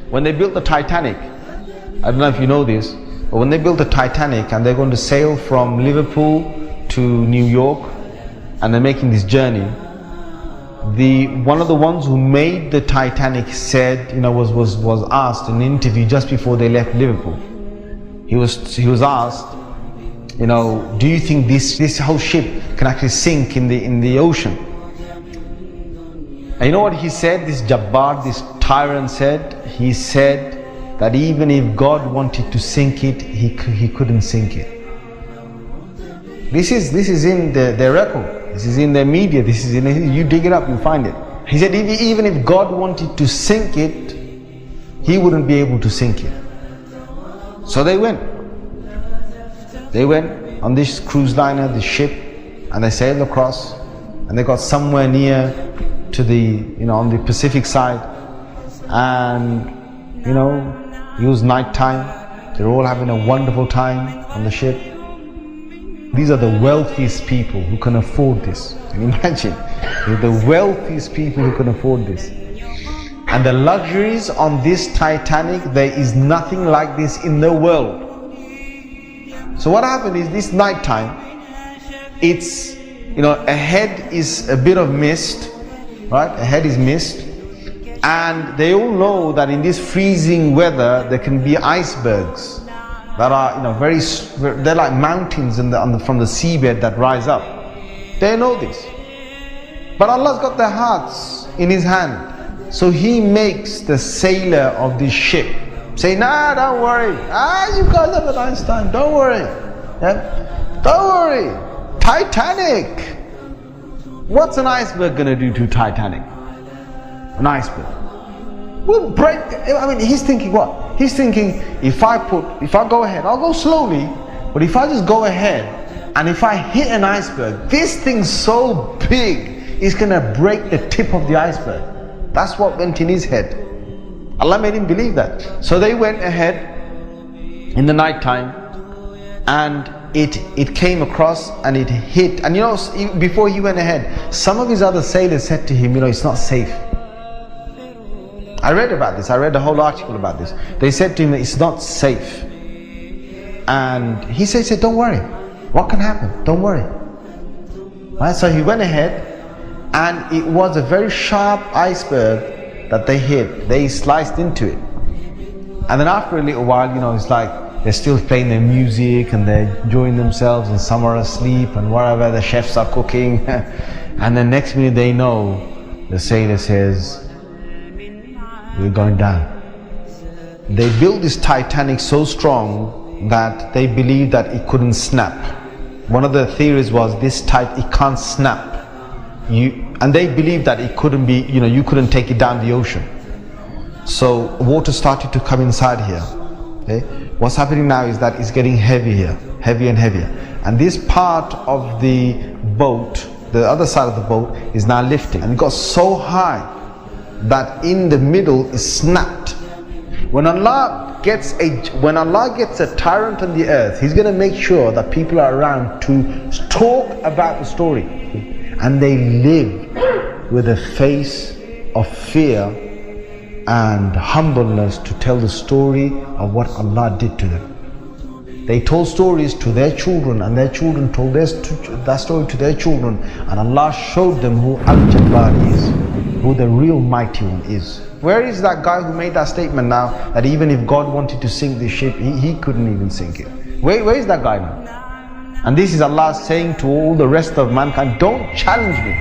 When they built the Titanic, I don't know if you know this, but when they built the Titanic and they're going to sail from Liverpool to New York and they're making this journey, one of the ones who made the Titanic said, was asked in an interview just before they left Liverpool. He was asked, do you think this whole ship can actually sink in the ocean? And you know what he said? This Jabbar, this tyrant said, he said that even if God wanted to sink it, he couldn't sink it. This is in their record. This is in their media. This is you dig it up, you find it. He said even if God wanted to sink it, he wouldn't be able to sink it. So they went on this cruise liner, this ship, and they sailed across, and they got somewhere near to on the Pacific side, and it was night time. They were all having a wonderful time on the ship. These are the wealthiest people who can afford this. Can you imagine? They're the wealthiest people who can afford this. And the luxuries on this Titanic, there is nothing like this in the world. So what happened is, this night time, it's, ahead is a bit of mist, right? Ahead is mist. And they all know that in this freezing weather, there can be icebergs that are, they're like mountains from the seabed that rise up. They know this. But Allah's got their hearts in His hand. So He makes the sailor of this ship say, nah, don't worry. You guys have a nice time. Don't worry. Yeah? Don't worry. Titanic. What's an iceberg going to do to Titanic? An iceberg will break. He's thinking what? He's thinking, if I go ahead, I'll go slowly, but if I just go ahead and if I hit an iceberg, this thing's so big, it's gonna break the tip of the iceberg. That's what went in his head. Allah made him believe that. So they went ahead in the night time, and it came across and it hit. And before he went ahead, some of his other sailors said to him, it's not safe. I read about this. I read a whole article about this. They said to him that it's not safe. And he said, don't worry. What can happen? Don't worry. Right? So he went ahead, and it was a very sharp iceberg that they hit. They sliced into it. And then after a little while, it's like they're still playing their music and they're enjoying themselves, and some are asleep and whatever, the chefs are cooking. And the next minute they know, the sailor says, we're going down. They built this Titanic so strong that they believed that it couldn't snap. One of the theories was it can't snap. And they believed that it couldn't be, you couldn't take it down the ocean. So water started to come inside here. Okay? What's happening now is that it's getting heavier and heavier. And this part of the boat, the other side of the boat, is now lifting. And it got so high that in the middle is snapped. When Allah gets a tyrant on the earth, He's going to make sure that people are around to talk about the story, and they live with a face of fear and humbleness to tell the story of what Allah did to them. They told stories to their children, and their children told that story to their children, and Allah showed them who Al-Jabbar is, who the real mighty one is. Where is that guy who made that statement now, that even if God wanted to sink this ship, he couldn't even sink it? Where is that guy now? And this is Allah saying to all the rest of mankind, don't challenge me.